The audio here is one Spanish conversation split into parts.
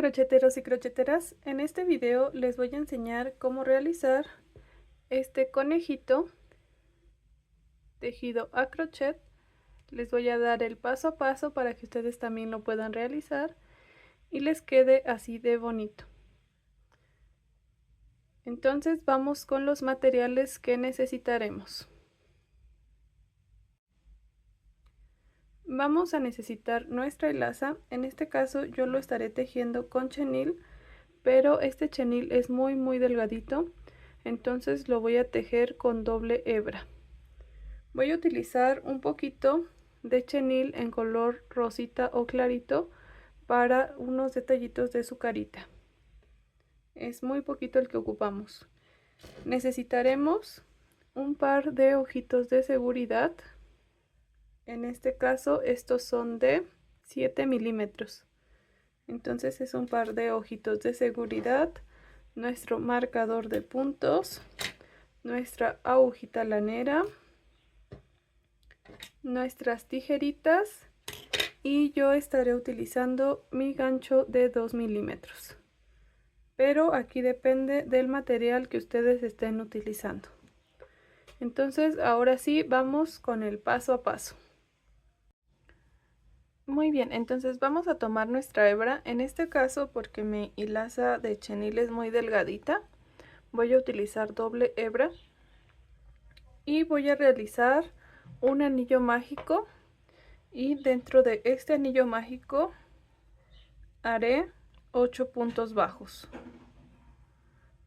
crocheteros y crocheteras, en este video les voy a enseñar cómo realizar este conejito tejido a crochet. Les voy a dar el paso a paso para que ustedes también lo puedan realizar y les quede así de bonito. Entonces vamos con los materiales que necesitaremos. Vamos a necesitar nuestra hilaza. En este caso yo lo estaré tejiendo con chenil, pero este chenil es muy delgadito, entonces lo voy a tejer con doble hebra. Voy a utilizar un poquito de chenil en color rosita o clarito para unos detallitos de su carita. Es muy poquito el que ocupamos. Necesitaremos un par de ojitos de seguridad. En este caso estos son de 7 milímetros. Entonces es un par de ojitos de seguridad, nuestro marcador de puntos, nuestra agujita lanera, nuestras tijeritas y yo estaré utilizando mi gancho de 2 milímetros. Pero aquí depende del material que ustedes estén utilizando. Entonces ahora sí vamos con el paso a paso. Muy bien, entonces vamos a tomar nuestra hebra. En este caso, porque mi hilaza de chenil es muy delgadita, voy a utilizar doble hebra y voy a realizar un anillo mágico, y dentro de este anillo mágico haré 8 puntos bajos.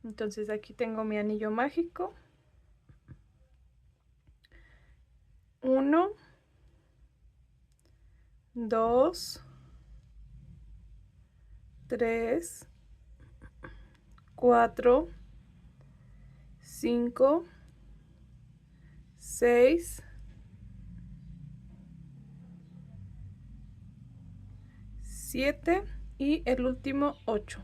Entonces aquí tengo mi anillo mágico. 1, 2, 3, 4, 5, 6, 7 y el último 8.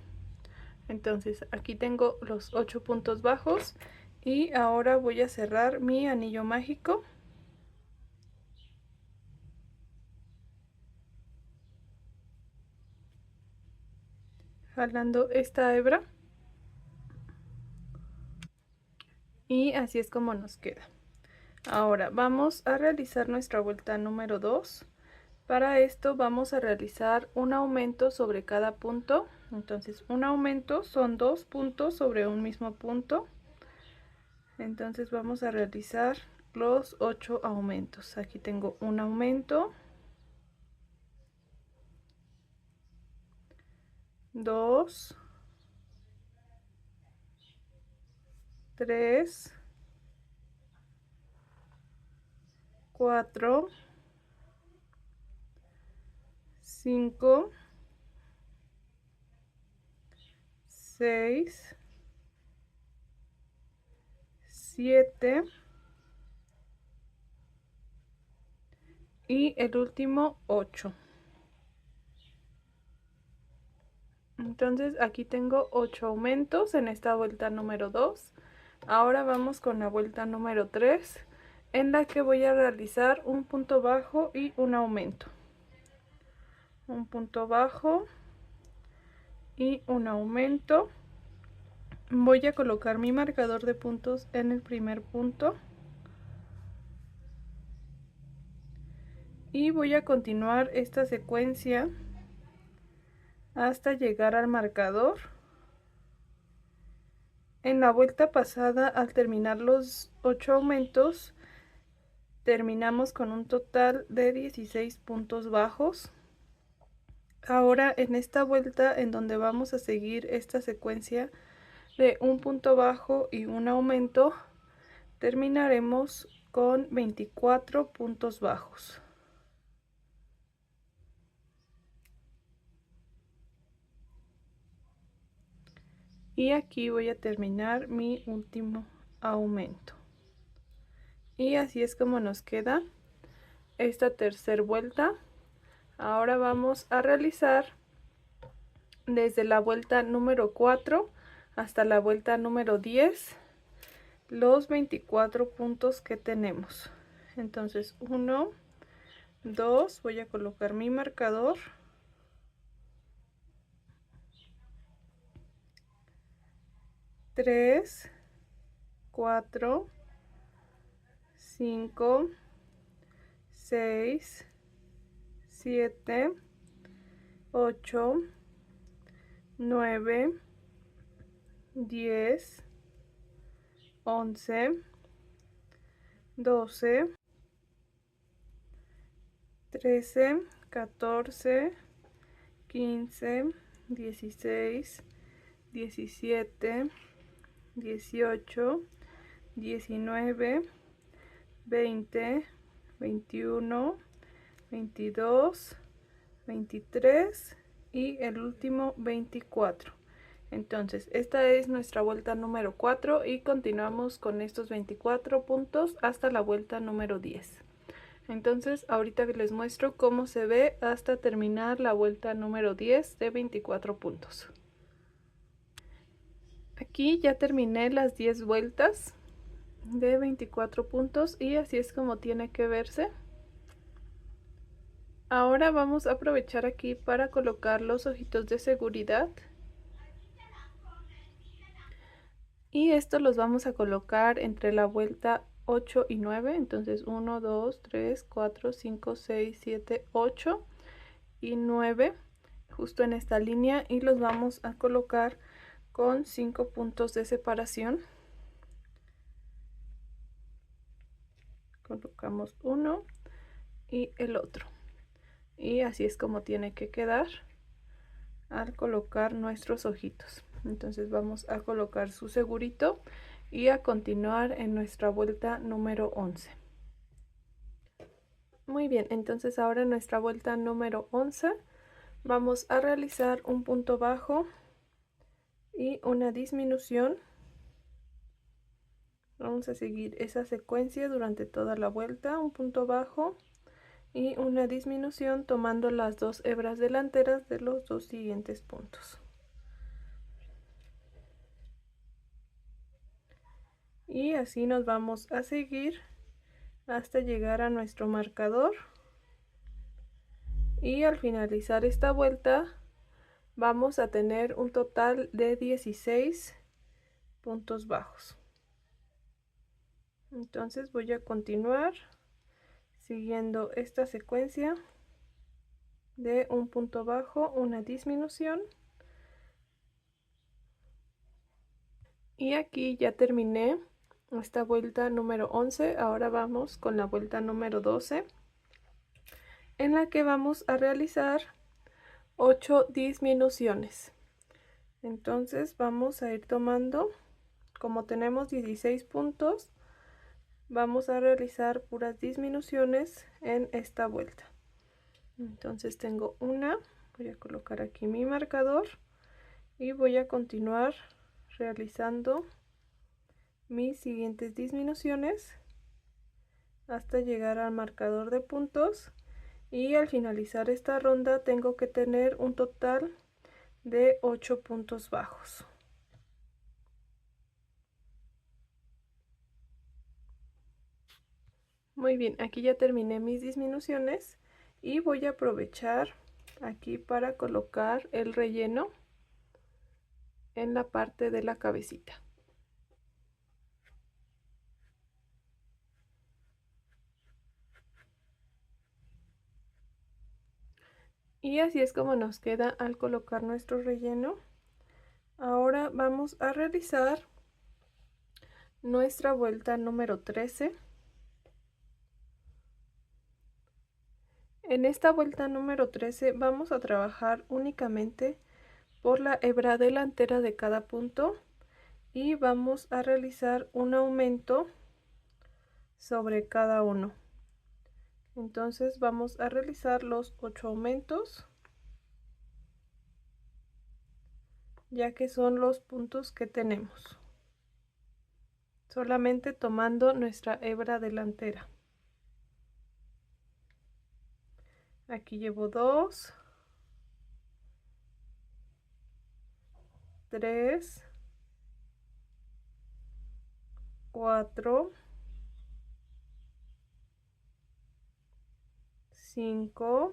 Entonces aquí tengo los 8 puntos bajos y ahora voy a cerrar mi anillo mágico. Jalando esta hebra. Y así es como nos queda. Ahora vamos a realizar nuestra vuelta número 2. Para esto vamos a realizar un aumento sobre cada punto. Entonces un aumento son 2 puntos sobre un mismo punto. Entonces vamos a realizar los 8 aumentos. Aquí tengo un aumento, 2, 3, 4, 5, 6, 7 y el último 8. Entonces aquí tengo 8 aumentos en esta vuelta número 2. Ahora vamos con la vuelta número 3, en la que voy a realizar un punto bajo y un aumento. Un punto bajo y un aumento. Voy a colocar mi marcador de puntos en el primer punto. Y voy a continuar esta secuencia hasta llegar al marcador. En la vuelta pasada, al terminar los 8 aumentos, terminamos con un total de 16 puntos bajos. Ahora en esta vuelta, en donde vamos a seguir esta secuencia de un punto bajo y un aumento, terminaremos con 24 puntos bajos. Y aquí voy a terminar mi último aumento. Y así es como nos queda esta tercera vuelta. Ahora vamos a realizar desde la vuelta número 4 hasta la vuelta número 10 los 24 puntos que tenemos. Entonces 1, 2, voy a colocar mi marcador. 3, 4, 5, 6, 7, 8, 9, 10, 11, 12, 13, 14, 15, 16, 17, 18, 19, 20, 21, 22, 23 y el último 24. Entonces esta es nuestra vuelta número 4 y continuamos con estos 24 puntos hasta la vuelta número 10. Entonces ahorita les muestro cómo se ve hasta terminar la vuelta número 10 de 24 puntos. Aquí ya terminé las 10 vueltas de 24 puntos y así es como tiene que verse. Ahora vamos a aprovechar aquí para colocar los ojitos de seguridad. Y estos los vamos a colocar entre la vuelta 8 y 9. Entonces 1, 2, 3, 4, 5, 6, 7, 8 y 9. Justo en esta línea. Y los vamos a colocar con 5 puntos de separación. Colocamos uno y el otro. Y así es como tiene que quedar al colocar nuestros ojitos. Entonces vamos a colocar su segurito y a continuar en nuestra vuelta número 11. Muy bien, entonces ahora en nuestra vuelta número 11 vamos a realizar un punto bajo y una disminución. Vamos a seguir esa secuencia durante toda la vuelta, un punto bajo y una disminución tomando las dos hebras delanteras de los dos siguientes puntos. Y así nos vamos a seguir hasta llegar a nuestro marcador. Y al finalizar esta vuelta vamos a tener un total de 16 puntos bajos. Entonces voy a continuar siguiendo esta secuencia de un punto bajo, una disminución. Y aquí ya terminé esta vuelta número 11. Ahora vamos con la vuelta número 12, en la que vamos a realizar 8 disminuciones. Entonces vamos a ir tomando, como tenemos 16 puntos, vamos a realizar puras disminuciones en esta vuelta. Entonces tengo una, voy a colocar aquí mi marcador y voy a continuar realizando mis siguientes disminuciones hasta llegar al marcador de puntos. Y al finalizar esta ronda tengo que tener un total de 8 puntos bajos. Muy bien, aquí ya terminé mis disminuciones y voy a aprovechar aquí para colocar el relleno en la parte de la cabecita. Y así es como nos queda al colocar nuestro relleno. Ahora vamos a realizar nuestra vuelta número 13. En esta vuelta número 13 vamos a trabajar únicamente por la hebra delantera de cada punto y vamos a realizar un aumento sobre cada uno. Entonces vamos a realizar los 8 aumentos, ya que son los puntos que tenemos, solamente tomando nuestra hebra delantera. Aquí llevo 2, 3, 4, 5,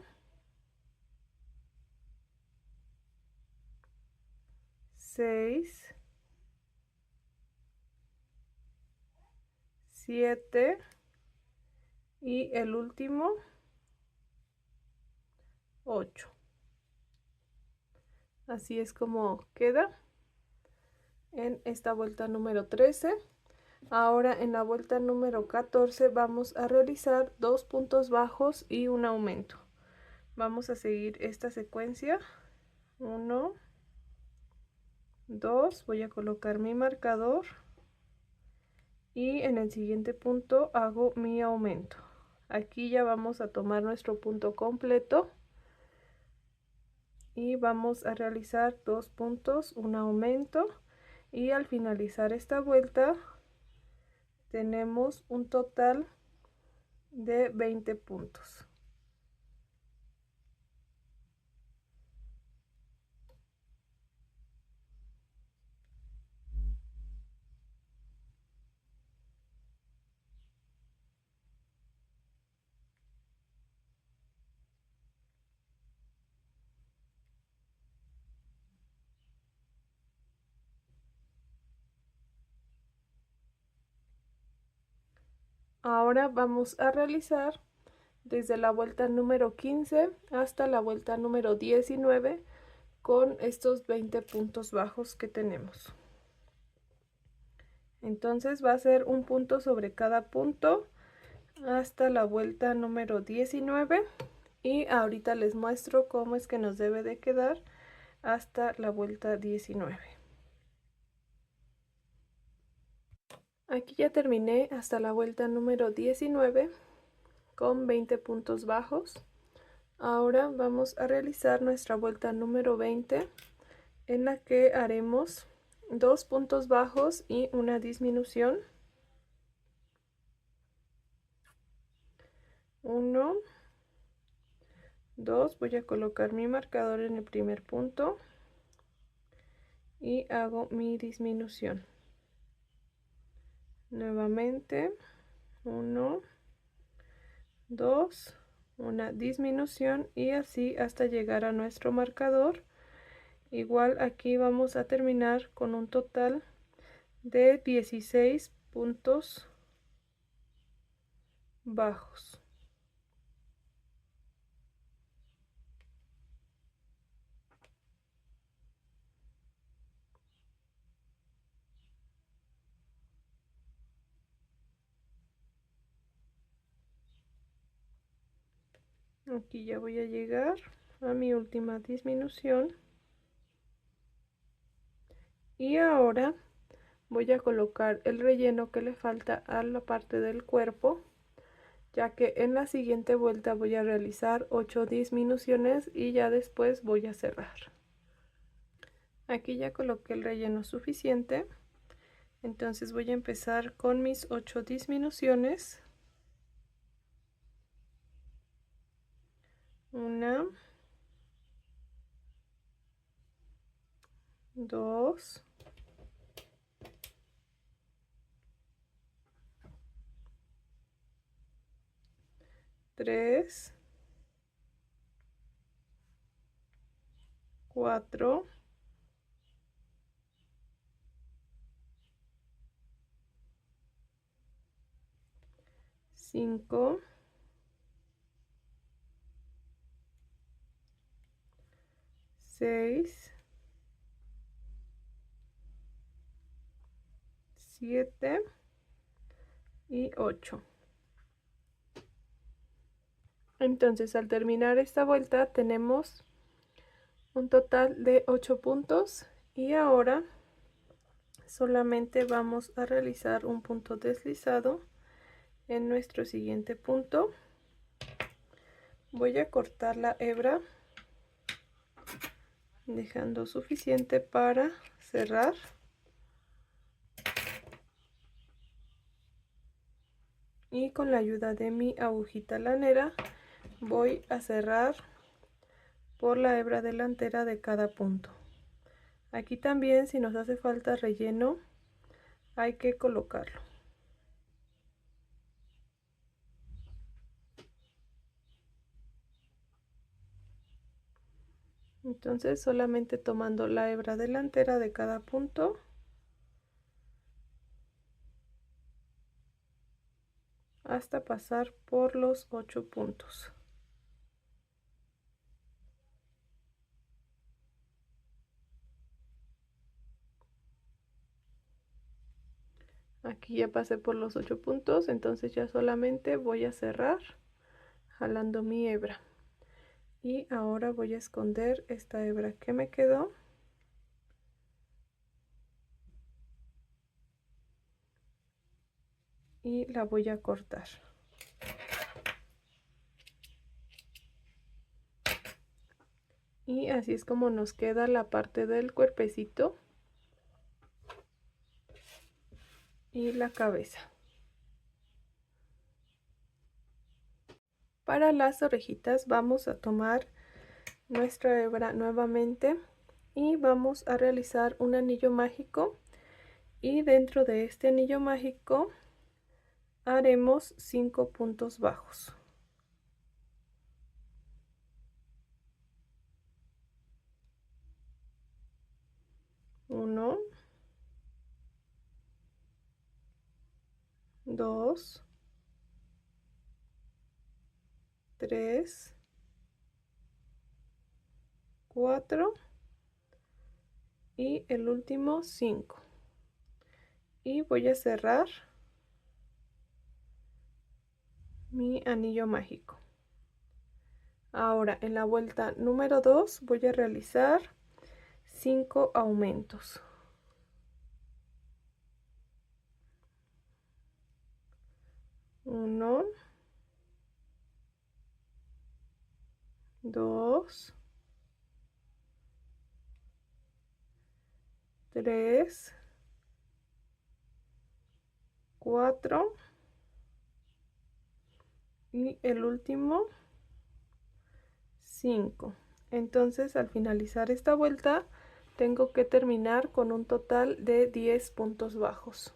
6, 7 y el último 8. Así es como queda en esta vuelta número 13. Ahora en la vuelta número 14 vamos a realizar 2 puntos bajos y un aumento. Vamos a seguir esta secuencia. 1, 2, voy a colocar mi marcador y en el siguiente punto hago mi aumento. Aquí ya vamos a tomar nuestro punto completo y vamos a realizar 2 puntos, un aumento, y al finalizar esta vuelta tenemos un total de 20 puntos. Ahora vamos a realizar desde la vuelta número 15 hasta la vuelta número 19 con estos 20 puntos bajos que tenemos. Entonces va a ser un punto sobre cada punto hasta la vuelta número 19 y ahorita les muestro cómo es que nos debe de quedar hasta la vuelta 19. Aquí ya terminé hasta la vuelta número 19 con 20 puntos bajos. Ahora vamos a realizar nuestra vuelta número 20 en la que haremos 2 puntos bajos y una disminución. 1, 2, voy a colocar mi marcador en el primer punto y hago mi disminución. Nuevamente 1, 2, una disminución y así hasta llegar a nuestro marcador. Igual aquí vamos a terminar con un total de 16 puntos bajos. Aquí ya voy a llegar a mi última disminución y ahora voy a colocar el relleno que le falta a la parte del cuerpo, ya que en la siguiente vuelta voy a realizar 8 disminuciones y ya después voy a cerrar. Aquí ya coloqué el relleno suficiente, entonces voy a empezar con mis 8 disminuciones. 1, 2, 3, 4, 5, 6, 7 y 8. Entonces al terminar esta vuelta tenemos un total de 8 puntos y ahora solamente vamos a realizar un punto deslizado en nuestro siguiente punto. Voy a cortar la hebra dejando suficiente para cerrar. Y con la ayuda de mi agujita lanera voy a cerrar por la hebra delantera de cada punto. Aquí también, si nos hace falta relleno, hay que colocarlo. Entonces solamente tomando la hebra delantera de cada punto hasta pasar por los 8 puntos. Aquí ya pasé por los 8 puntos, entonces ya solamente voy a cerrar jalando mi hebra. Y ahora voy a esconder esta hebra que me quedó. Y la voy a cortar. Y así es como nos queda la parte del cuerpecito y la cabeza. Para las orejitas vamos a tomar nuestra hebra nuevamente y vamos a realizar un anillo mágico, y dentro de este anillo mágico haremos 5 puntos bajos. 1, 2, 3, 4 y el último 5. Y voy a cerrar mi anillo mágico. Ahora en la vuelta número 2 voy a realizar 5 aumentos. 1, 2, 3, 4 y el último 5. Entonces al finalizar esta vuelta tengo que terminar con un total de 10 puntos bajos.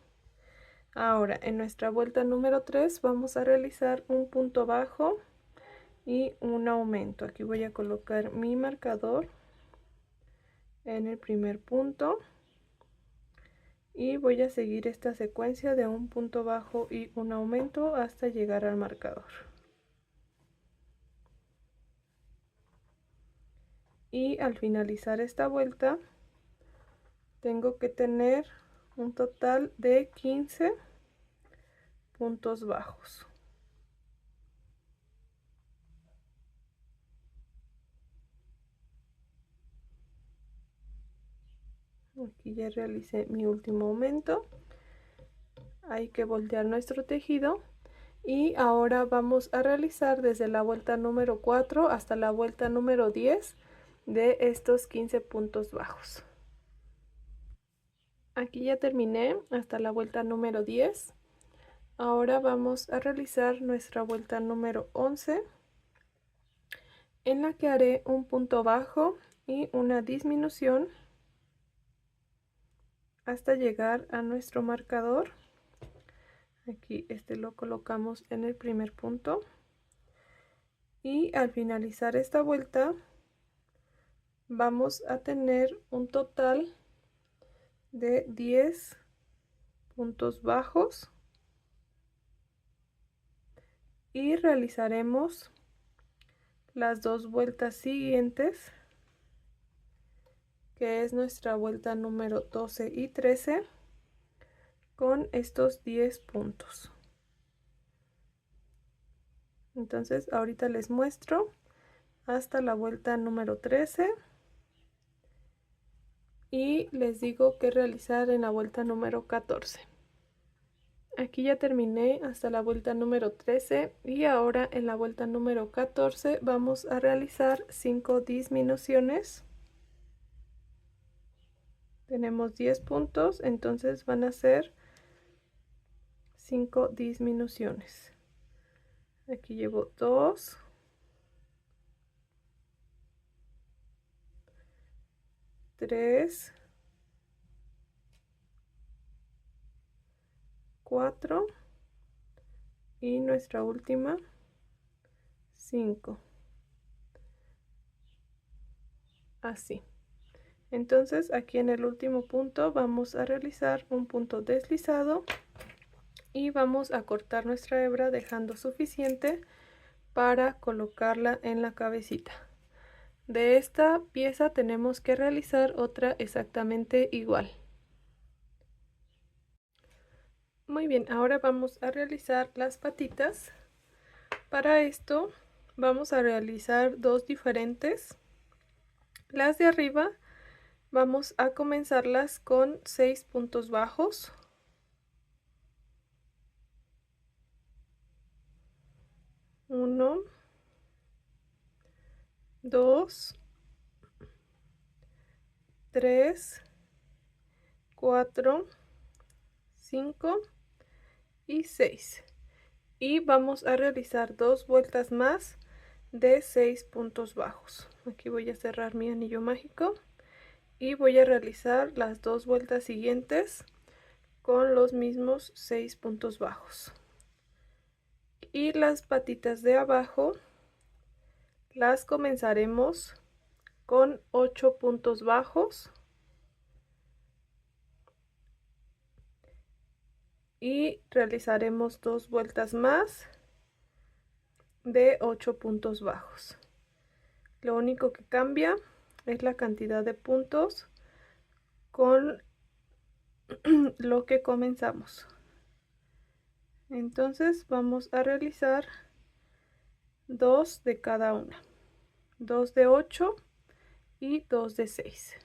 Ahora en nuestra vuelta número 3 vamos a realizar un punto bajo y un aumento. Aquí voy a colocar mi marcador en el primer punto y voy a seguir esta secuencia de un punto bajo y un aumento hasta llegar al marcador. Y al finalizar esta vuelta tengo que tener un total de 15 puntos bajos. Aquí ya realicé mi último aumento. Hay que voltear nuestro tejido y ahora vamos a realizar desde la vuelta número 4 hasta la vuelta número 10 de estos 15 puntos bajos. Aquí ya terminé hasta la vuelta número 10. Ahora vamos a realizar nuestra vuelta número 11, en la que haré un punto bajo y una disminución hasta llegar a nuestro marcador. Aquí este lo colocamos en el primer punto y al finalizar esta vuelta vamos a tener un total de 10 puntos bajos y realizaremos las dos vueltas siguientes, que es nuestra vuelta número 12 y 13, con estos 10 puntos. Entonces ahorita les muestro hasta la vuelta número 13 y les digo qué realizar en la vuelta número 14. Aquí ya terminé hasta la vuelta número 13 y ahora en la vuelta número 14 vamos a realizar 5 disminuciones. Tenemos 10 puntos, entonces van a ser 5 disminuciones. Aquí llevo 2, 3, 4 y nuestra última 5. Así. Entonces aquí en el último punto vamos a realizar un punto deslizado y vamos a cortar nuestra hebra dejando suficiente para colocarla en la cabecita. De esta pieza tenemos que realizar otra exactamente igual. Muy bien, ahora vamos a realizar las patitas. Para esto vamos a realizar dos diferentes. Las de arriba vamos a comenzarlas con 6 puntos bajos. 1, 2, 3, 4, 5 y 6. Y vamos a realizar dos vueltas más de 6 puntos bajos. Aquí voy a cerrar mi anillo mágico y voy a realizar las dos vueltas siguientes con los mismos 6 puntos bajos. Y las patitas de abajo las comenzaremos con 8 puntos bajos y realizaremos dos vueltas más de 8 puntos bajos. Lo único que cambia es la cantidad de puntos con lo que comenzamos. Entonces vamos a realizar dos de cada una, 2 de 8 y 2 de 6.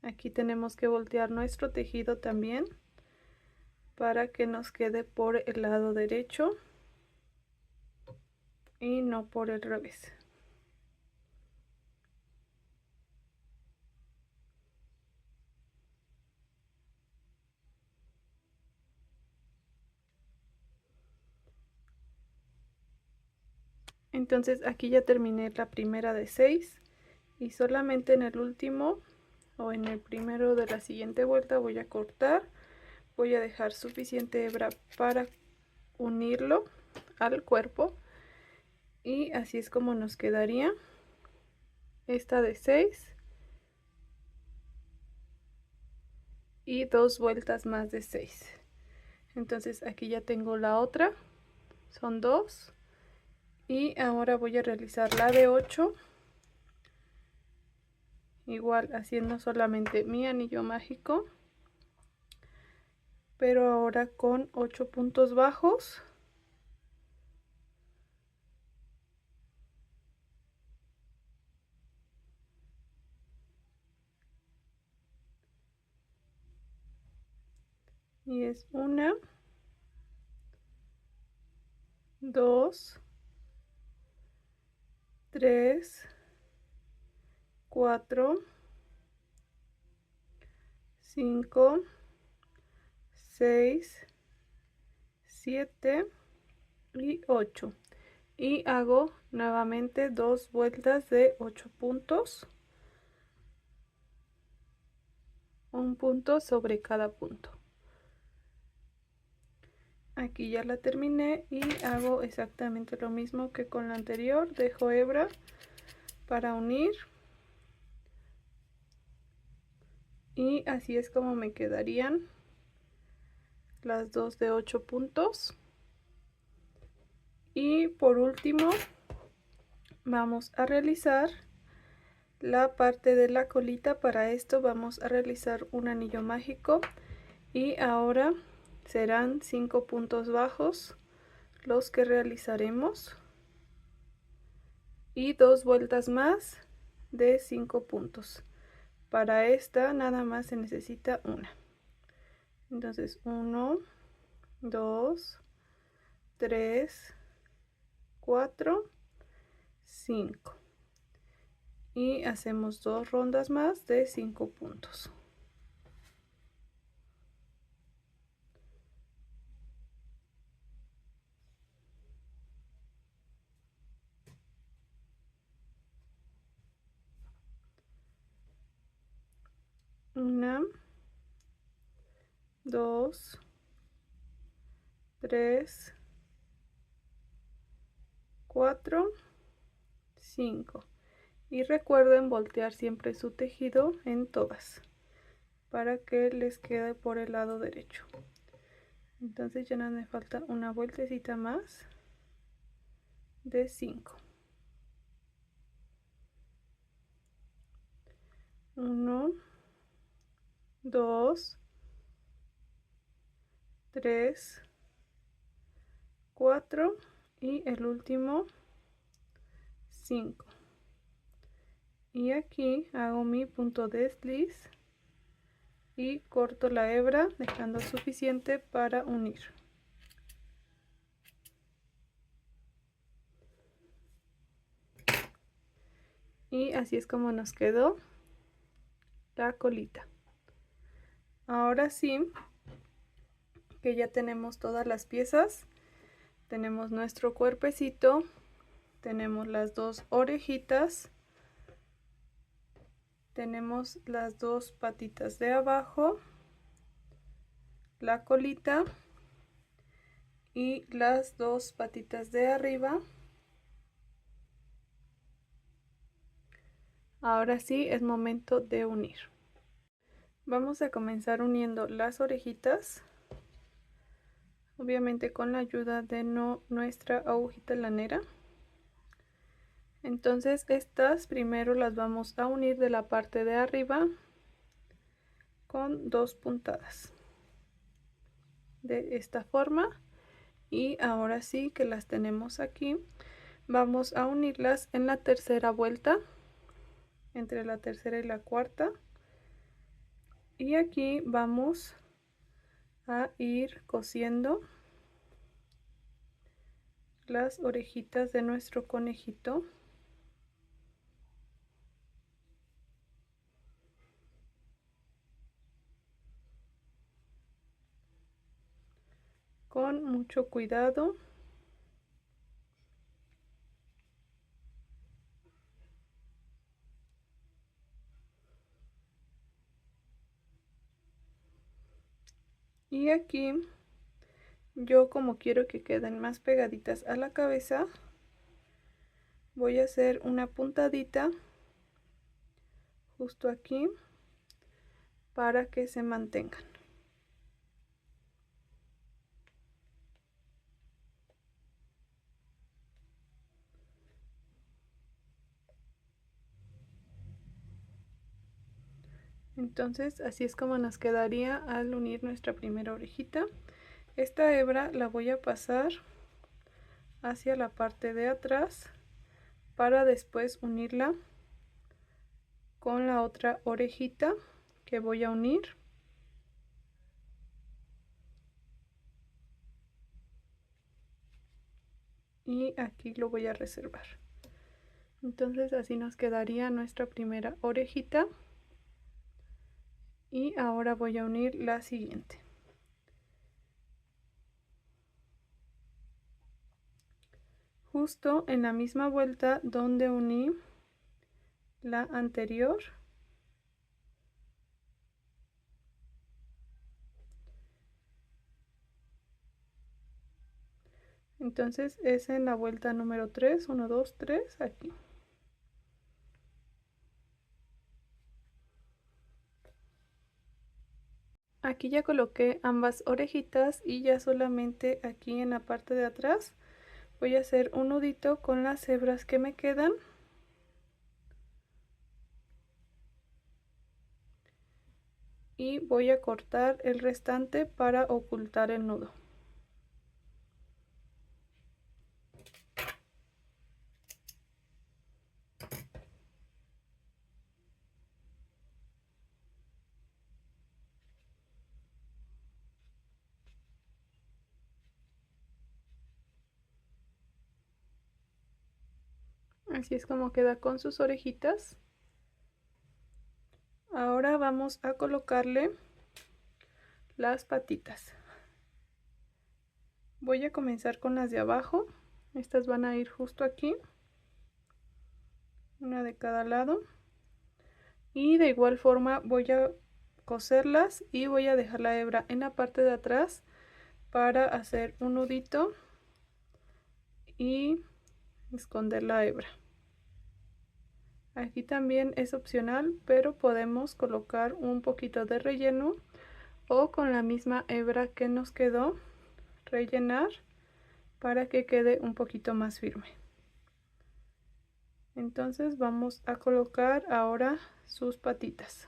Aquí tenemos que voltear nuestro tejido también para que nos quede por el lado derecho y no por el revés. Entonces aquí ya terminé la primera de 6 y solamente en el último o en el primero de la siguiente vuelta voy a cortar. Voy a dejar suficiente hebra para unirlo al cuerpo y así es como nos quedaría esta de 6 y dos vueltas más de 6. Entonces aquí ya tengo la otra, son 2 y ahora voy a realizar la de 8, igual haciendo solamente mi anillo mágico, pero ahora con 8 puntos bajos. Y es 1, 2, 3, 4, 5, 6, 7 y 8. Y hago nuevamente dos vueltas de 8 puntos. Un punto sobre cada punto. Aquí ya la terminé y hago exactamente lo mismo que con la anterior. Dejo hebra para unir. Y así es como me quedarían las dos de 8 puntos. Y por último vamos a realizar la parte de la colita. Para esto vamos a realizar un anillo mágico y ahora serán 5 puntos bajos los que realizaremos y dos vueltas más de 5 puntos. Para esta nada más se necesita una. Entonces 1, 2, 3, 4, 5 y hacemos dos rondas más de 5 puntos. Una, 2, 3, 4, 5 y recuerden voltear siempre su tejido en todas. para que les quede por el lado derecho. Entonces ya no me falta una vueltecita más de 5. 1, 2, 3, 4 y el último 5. Y aquí hago mi punto desliz y corto la hebra dejando suficiente para unir. Y así es como nos quedó la colita. Ahora sí que ya tenemos todas las piezas, tenemos nuestro cuerpecito, tenemos las dos orejitas, tenemos las dos patitas de abajo, la colita y las dos patitas de arriba. Ahora sí es momento de unir. Vamos a comenzar uniendo las orejitas, obviamente con la ayuda de nuestra agujita lanera. Entonces estas primero las vamos a unir de la parte de arriba con 2 puntadas de esta forma, y ahora sí que las tenemos aquí, vamos a unirlas en la tercera vuelta, entre la tercera y la cuarta, y aquí vamos a ir cosiendo las orejitas de nuestro conejito. Con mucho cuidado. Y aquí yo, como quiero que queden más pegaditas a la cabeza, voy a hacer una puntadita justo aquí para que se mantengan. Entonces así es como nos quedaría al unir nuestra primera orejita. Esta hebra la voy a pasar hacia la parte de atrás para después unirla con la otra orejita que voy a unir. Y aquí lo voy a reservar. Entonces así nos quedaría nuestra primera orejita. Y ahora voy a unir la siguiente. Justo en la misma vuelta donde uní la anterior, entonces es en la vuelta número 3, 1, 2, 3, aquí. Aquí ya coloqué ambas orejitas y ya solamente aquí en la parte de atrás voy a hacer un nudito con las hebras que me quedan. Y voy a cortar el restante para ocultar el nudo. Así es como queda con sus orejitas. Ahora vamos a colocarle las patitas. Voy a comenzar con las de abajo. Estas van a ir justo aquí, una de cada lado, y de igual forma voy a coserlas y voy a dejar la hebra en la parte de atrás para hacer un nudito y esconder la hebra. Aquí también es opcional, pero podemos colocar un poquito de relleno o con la misma hebra que nos quedó rellenar para que quede un poquito más firme. Entonces vamos a colocar ahora sus patitas.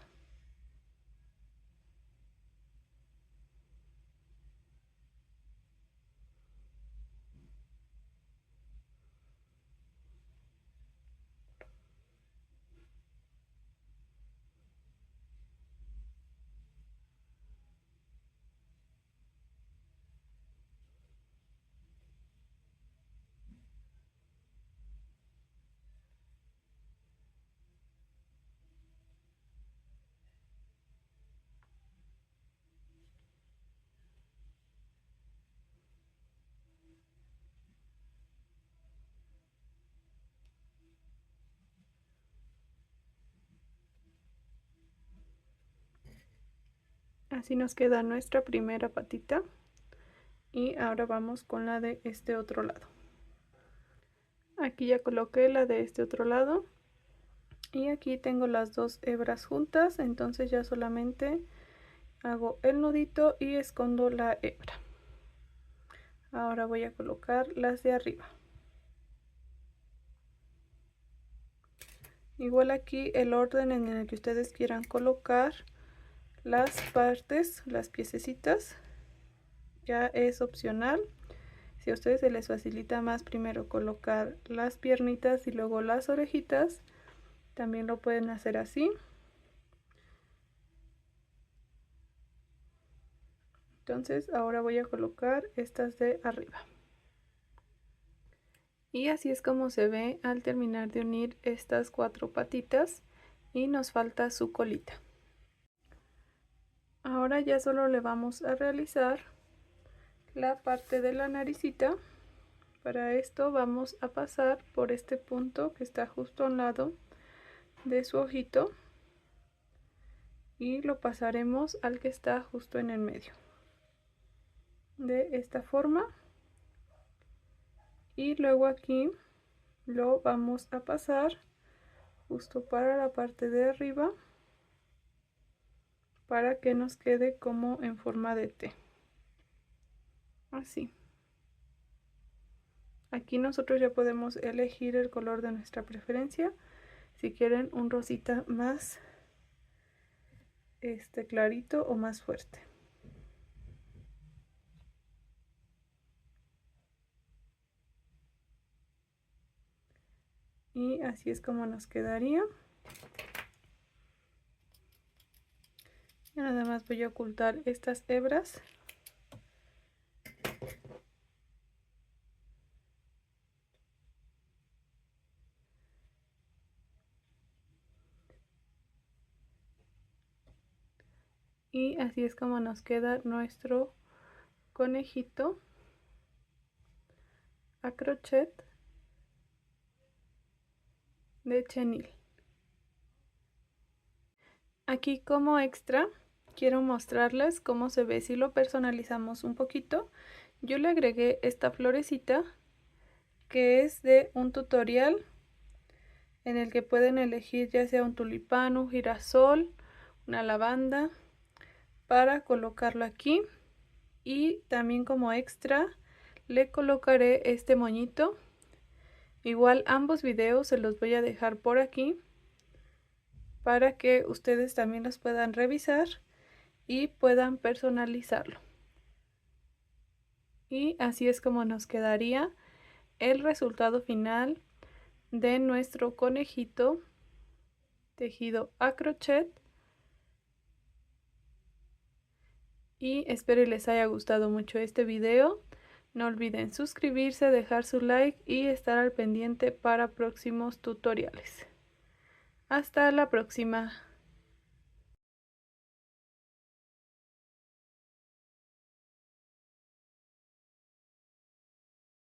Así nos queda nuestra primera patita y ahora vamos con la de este otro lado. Aquí ya coloqué la de este otro lado y aquí tengo las dos hebras juntas, entonces ya solamente hago el nudito y escondo la hebra. Ahora voy a colocar las de arriba. Igual aquí el orden en el que ustedes quieran colocar las partes, las piececitas, ya es opcional. Si a ustedes se les facilita más primero colocar las piernitas y luego las orejitas, también lo pueden hacer así. Entonces ahora voy a colocar estas de arriba. Y así es como se ve al terminar de unir estas cuatro patitas y nos falta su colita. Ahora ya solo le vamos a realizar la parte de la naricita. Para esto vamos a pasar por este punto que está justo a un lado de su ojito y lo pasaremos al que está justo en el medio. De esta forma. Y luego aquí lo vamos a pasar justo para la parte de arriba para que nos quede como en forma de T. Así. Aquí nosotros ya podemos elegir el color de nuestra preferencia. Si quieren un rosita más clarito o más fuerte. Y así es como nos quedaría. Y nada más voy a ocultar estas hebras. Y así es como nos queda nuestro conejito a crochet de chenil. Aquí como extra quiero mostrarles cómo se ve si lo personalizamos un poquito. Yo le agregué esta florecita que es de un tutorial en el que pueden elegir ya sea un tulipán, un girasol, una lavanda para colocarlo aquí. Y también como extra le colocaré este moñito. Igual ambos videos se los voy a dejar por aquí para que ustedes también los puedan revisar y puedan personalizarlo. Y así es como nos quedaría el resultado final de nuestro conejito tejido a crochet. Y espero les haya gustado mucho este video. No olviden suscribirse, dejar su like y estar al pendiente para próximos tutoriales. Hasta la próxima.